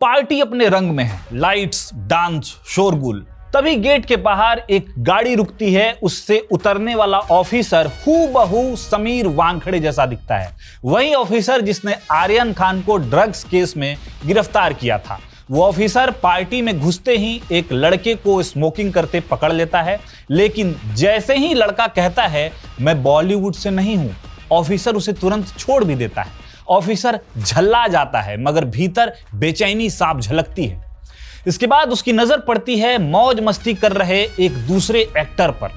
Party अपने रंग में है, लाइट्स, डांस, शोरगुल। तभी गेट के बाहर एक गाड़ी रुकती है, उससे उतरने वाला ऑफिसर हूबहू समीर वानखेड़े जैसा दिखता है। वही ऑफिसर जिसने आर्यन खान को ड्रग्स केस में गिरफ्तार किया था। वो ऑफिसर पार्टी में घुसते ही एक लड़के को स्मोकिंग करते पकड़ लेता है, लेकिन जैसे ही लड़का कहता है मैं बॉलीवुड से नहीं हूं, ऑफिसर उसे तुरंत छोड़ भी देता है। ऑफिसर झल्ला जाता है, मगर भीतर बेचैनी साफ झलकती है। इसके बाद उसकी नजर पड़ती है मौज मस्ती कर रहे एक दूसरे एक्टर पर।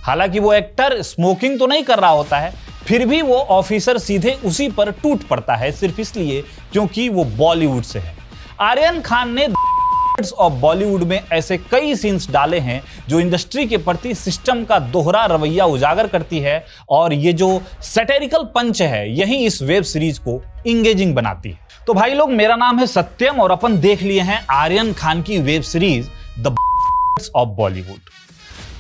हालांकि वो एक्टर स्मोकिंग तो नहीं कर रहा होता है, फिर भी वो ऑफिसर सीधे उसी पर टूट पड़ता है, सिर्फ इसलिए क्योंकि वो बॉलीवुड से है। आर्यन खान ने ऑफ बॉलीवुड में ऐसे कई सीन्स डाले हैं जो इंडस्ट्री के प्रति सिस्टम का दोहरा रवैया उजागर करती है, और ये जो सैटेरिकल पंच है यही इस वेब सीरीज को इंगेजिंग बनाती है। तो भाई लोग, मेरा नाम है सत्यम और अपन देख लिए हैं आर्यन खान की web series the of Bollywood.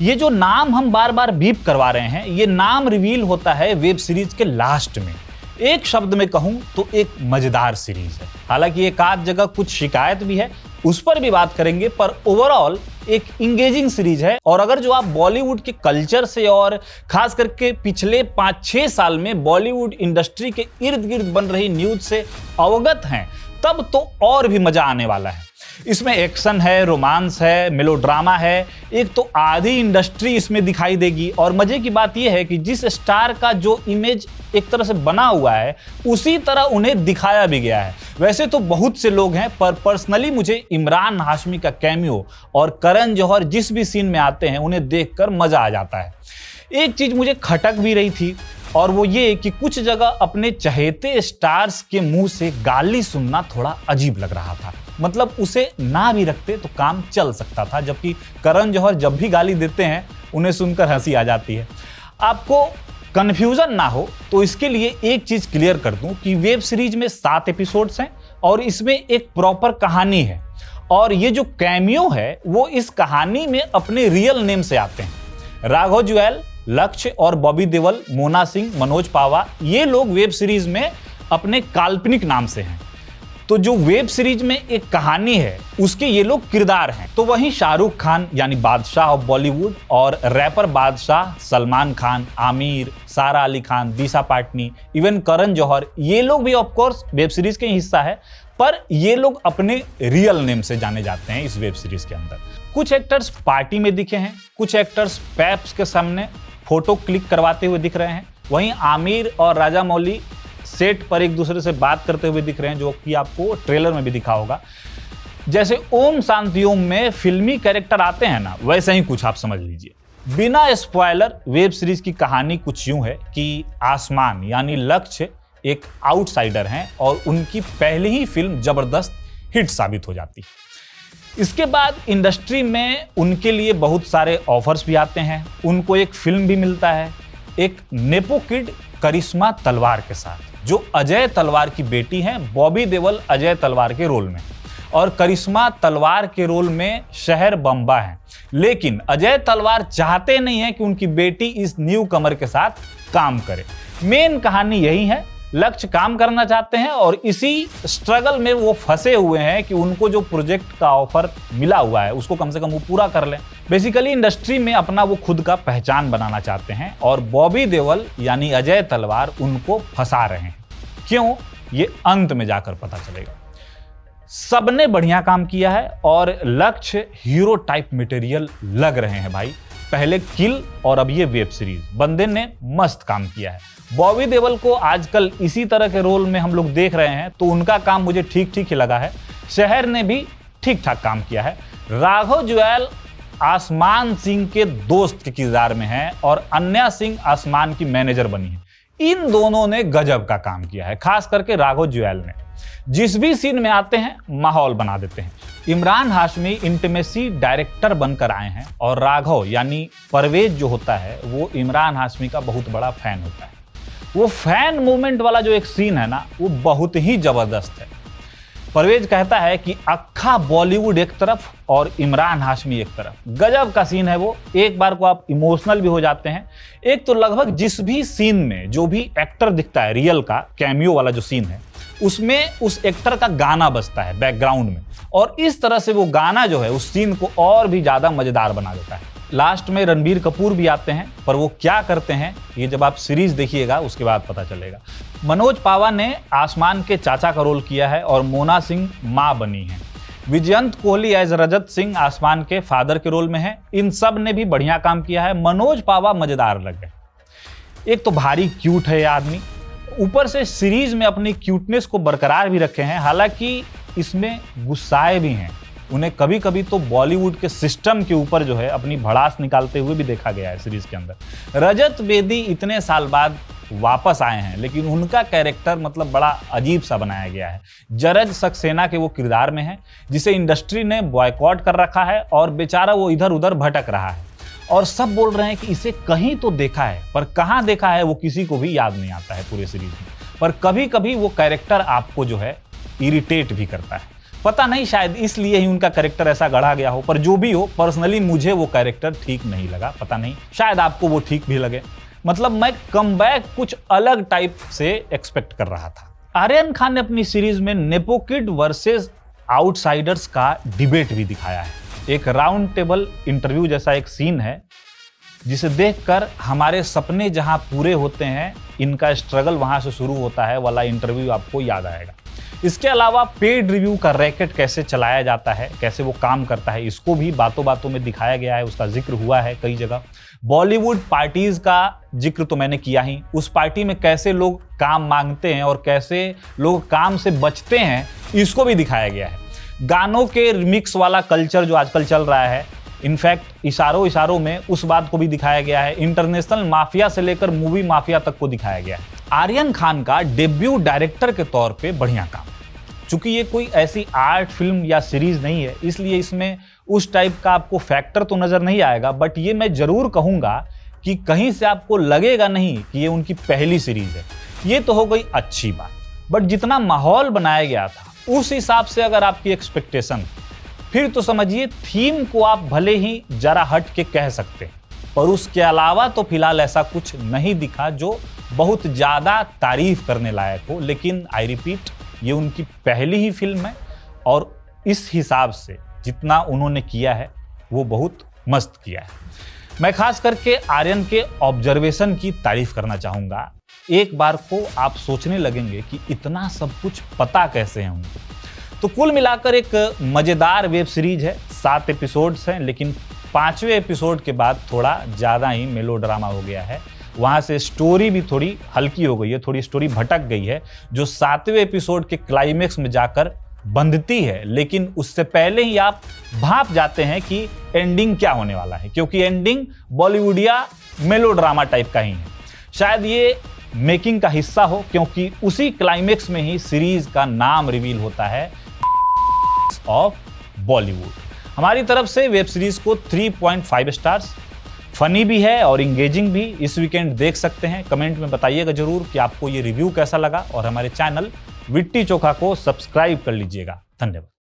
ये जो नाम हम बार बार बीप करवा रहे हैं, ये नाम रिवील होता है वेब सीरीज के लास्ट में। एक शब्द में कहूं तो एक मजेदार सीरीज है। हालांकि एक आध जगह कुछ शिकायत भी है, उस पर भी बात करेंगे, पर ओवरऑल एक इंगेजिंग सीरीज है। और अगर जो आप बॉलीवुड के कल्चर से और खास करके पिछले 5-6 साल में बॉलीवुड इंडस्ट्री के इर्द गिर्द बन रही न्यूज से अवगत हैं, तब तो और भी मजा आने वाला है। इसमें एक्शन है, रोमांस है, मेलोड्रामा है, एक तो आधी इंडस्ट्री इसमें दिखाई देगी। और मजे की बात यह है कि जिस स्टार का जो इमेज एक तरह से बना हुआ है, उसी तरह उन्हें दिखाया भी गया है। वैसे तो बहुत से लोग हैं, पर पर्सनली मुझे इमरान हाशमी का कैमियो और करण जौहर जिस भी सीन में आते हैं उन्हें देखकर मजा आ जाता है। एक चीज मुझे खटक भी रही थी, और वो ये कि कुछ जगह अपने चहेते स्टार्स के मुंह से गाली सुनना थोड़ा अजीब लग रहा था। मतलब उसे ना भी रखते तो काम चल सकता था, जबकि करण जौहर जब भी गाली देते हैं उन्हें सुनकर हंसी आ जाती है। आपको कंफ्यूजन ना हो तो इसके लिए एक चीज क्लियर कर दूं कि वेब सीरीज में 7 एपिसोड्स हैं और इसमें एक प्रॉपर कहानी है, और ये जो कैमियो है वो इस कहानी में अपने रियल नेम से आते हैं। राघव जुएल, लक्ष्य और बॉबी देओल, मोना सिंह, मनोज पावा, ये लोग वेब सीरीज में अपने काल्पनिक नाम से हैं। तो जो वेब सीरीज में एक कहानी है उसके ये लोग किरदार हैं। तो वहीं शाहरुख खान यानी बादशाह ऑफ बॉलीवुड और रैपर बादशाह, सलमान खान, आमिर, सारा अली खान, दिशा पाटनी, इवन करण जौहर, ये लोग भी ऑफ कोर्स वेब सीरीज के हिस्सा है, पर ये लोग अपने रियल नेम से जाने जाते हैं इस वेब सीरीज के अंदर। कुछ एक्टर्स पार्टी में दिखे हैं, कुछ एक्टर्स पैप्स के सामने फोटो क्लिक करवाते हुए दिख रहे हैं। वहीं आमिर और राजा मौली सेट पर एक दूसरे से बात करते हुए दिख रहे हैं, जो कि आपको ट्रेलर में भी दिखा होगा। जैसे ओम शांति ओम में फिल्मी कैरेक्टर आते हैं ना, वैसे ही कुछ आप समझ लीजिए। बिना स्पॉइलर, वेब सीरीज की कहानी कुछ यूं है कि आसमान यानी लक्ष्य एक आउटसाइडर हैं और उनकी पहली ही फिल्म जबरदस्त हिट साबित हो जाती है। इसके बाद इंडस्ट्री में उनके लिए बहुत सारे ऑफर्स भी आते हैं, उनको एक फिल्म भी मिलता है, एक नेपो किड करिश्मा तलवार के साथ, जो अजय तलवार की बेटी हैं। बॉबी देओल अजय तलवार के रोल में और करिश्मा तलवार के रोल में शहर बम्बा हैं। लेकिन अजय तलवार चाहते नहीं हैं कि उनकी बेटी इस न्यू कमर के साथ काम करे। मेन कहानी यही है, लक्ष्य काम करना चाहते हैं और इसी स्ट्रगल में वो फंसे हुए हैं कि उनको जो प्रोजेक्ट का ऑफर मिला हुआ है उसको कम से कम वो पूरा कर लें। बेसिकली इंडस्ट्री में अपना वो खुद का पहचान बनाना चाहते हैं, और बॉबी देओल यानी अजय तलवार उनको फंसा रहे हैं। क्यों, ये अंत में जाकर पता चलेगा। सबने बढ़िया काम किया है और लक्ष्य हीरो टाइप मटेरियल लग रहे हैं भाई। पहले किल और अब ये वेब सीरीज, बंदे ने मस्त काम किया है। बॉबी देओल को आजकल इसी तरह के रोल में हम लोग देख रहे हैं, तो उनका काम मुझे ठीक ठीक ही लगा है। शहर ने भी ठीक ठाक काम किया है। राघव जुएल आसमान सिंह के दोस्त के किरदार में है और अन्या सिंह आसमान की मैनेजर बनी है। इन दोनों ने गजब का काम किया है, खास करके राघव जुएल ने। जिस भी सीन में आते हैं माहौल बना देते हैं। इमरान हाशमी इंटीमेसी डायरेक्टर बनकर आए हैं, और राघव यानी परवेज जो होता है वो इमरान हाशमी का बहुत बड़ा फैन होता है। वो फैन मूवमेंट वाला जो एक सीन है ना, वो बहुत ही जबरदस्त है। परवेज कहता है कि अक्खा बॉलीवुड एक तरफ और इमरान हाशमी एक तरफ। गजब का सीन है वो, एक बार को आप इमोशनल भी हो जाते हैं। एक तो लगभग जिस भी सीन में जो भी एक्टर दिखता है रियल का, कैमियो वाला जो सीन है, उसमें उस एक्टर का गाना बजता है बैकग्राउंड में, और इस तरह से वो गाना जो है उस सीन को और भी ज्यादा मजेदार बना देता है। लास्ट में रणबीर कपूर भी आते हैं, पर वो क्या करते हैं ये जब आप सीरीज देखिएगा उसके बाद पता चलेगा। मनोज पावा ने आसमान के चाचा का रोल किया है और मोना सिंह मां बनी है। विजयंत कोहली एज रजत सिंह आसमान के फादर के रोल में है। इन सब ने भी बढ़िया काम किया है। मनोज पावा मजेदार लगे। एक तो भारी क्यूट है ये आदमी, ऊपर से सीरीज में अपनी क्यूटनेस को बरकरार भी रखे हैं। हालांकि इसमें गुस्साए भी हैं। उन्हें कभी कभी तो बॉलीवुड के सिस्टम के ऊपर जो है अपनी भड़ास निकालते हुए भी देखा गया है सीरीज के अंदर। रजत बेदी इतने साल बाद वापस आए हैं, लेकिन उनका कैरेक्टर मतलब बड़ा अजीब सा बनाया गया है। जरज सक्सेना के वो किरदार में है जिसे इंडस्ट्री ने बॉयकॉट कर रखा है और बेचारा वो इधर उधर भटक रहा है, और सब बोल रहे हैं कि इसे कहीं तो देखा है, पर कहाँ देखा है वो किसी को भी याद नहीं आता है पूरे सीरीज में। पर कभी कभी वो कैरेक्टर आपको जो है इरिटेट भी करता है। पता नहीं, शायद इसलिए ही उनका कैरेक्टर ऐसा गढ़ा गया हो, पर जो भी हो, पर्सनली मुझे वो कैरेक्टर ठीक नहीं लगा। पता नहीं, शायद आपको वो ठीक भी लगे। मतलब मैं कमबैक कुछ अलग टाइप से एक्सपेक्ट कर रहा था। आर्यन खान ने अपनी सीरीज में नेपो किड वर्सेस आउटसाइडर्स का डिबेट भी दिखाया है। एक राउंड टेबल इंटरव्यू जैसा एक सीन है जिसे देखकर हमारे सपने जहां पूरे होते हैं, इनका स्ट्रगल वहां से शुरू होता है वाला इंटरव्यू आपको याद आएगा। इसके अलावा पेड रिव्यू का रैकेट कैसे चलाया जाता है, कैसे वो काम करता है, इसको भी बातों बातों में दिखाया गया है। उसका जिक्र हुआ है कई जगह। बॉलीवुड पार्टीज का जिक्र तो मैंने किया ही। उस पार्टी में कैसे लोग काम मांगते हैं और कैसे लोग काम से बचते हैं, इसको भी दिखाया गया है। गानों के रिमिक्स वाला कल्चर जो आजकल चल रहा है, इनफैक्ट इशारों इशारों में उस बात को भी दिखाया गया है। इंटरनेशनल माफिया से लेकर मूवी माफिया तक को दिखाया गया है। आर्यन खान का डेब्यू डायरेक्टर के तौर पे बढ़िया काम। चूंकि ये कोई ऐसी आर्ट फिल्म या सीरीज नहीं है, इसलिए इसमें उस टाइप का आपको फैक्टर तो नजर नहीं आएगा, बट ये मैं जरूर कहूंगा कि कहीं से आपको लगेगा नहीं कि ये उनकी पहली सीरीज है। ये तो हो गई अच्छी बात, बट जितना माहौल बनाया गया था उस हिसाब से अगर आपकी एक्सपेक्टेशन, फिर तो समझिए थीम को आप भले ही जरा हट के कह सकते, पर उसके अलावा तो फिलहाल ऐसा कुछ नहीं दिखा जो बहुत ज्यादा तारीफ करने लायक हो। लेकिन आई रिपीट, ये उनकी पहली ही फिल्म है और इस हिसाब से जितना उन्होंने किया है वो बहुत मस्त किया है। मैं खास करके आर्यन के ऑब्जर्वेशन की तारीफ करना चाहूंगा। एक बार को आप सोचने लगेंगे कि इतना सब कुछ पता कैसे है उनको। तो कुल मिलाकर एक मजेदार वेब सीरीज है। 7 एपिसोड्स हैं, लेकिन 5वें एपिसोड के बाद थोड़ा ज्यादा ही मेलोड्रामा हो गया है। वहां से स्टोरी भी थोड़ी हल्की हो गई है, थोड़ी स्टोरी भटक गई है, जो 7वें एपिसोड के क्लाइमेक्स में जाकर बंधती है। लेकिन उससे पहले ही आप भाप जाते हैं कि एंडिंग क्या होने वाला है, क्योंकि एंडिंग बॉलीवुडिया मेलोड्रामा टाइप का ही है। शायद ये मेकिंग का हिस्सा हो, क्योंकि उसी क्लाइमेक्स में ही सीरीज का नाम रिवील होता है ऑफ बॉलीवुड। हमारी तरफ से वेब सीरीज को 3.5 स्टार्स। फनी भी है और इंगेजिंग भी। इस वीकेंड देख सकते हैं। कमेंट में बताइएगा जरूर कि आपको ये रिव्यू कैसा लगा, और हमारे चैनल विट्टी चोखा को सब्सक्राइब कर लीजिएगा। धन्यवाद।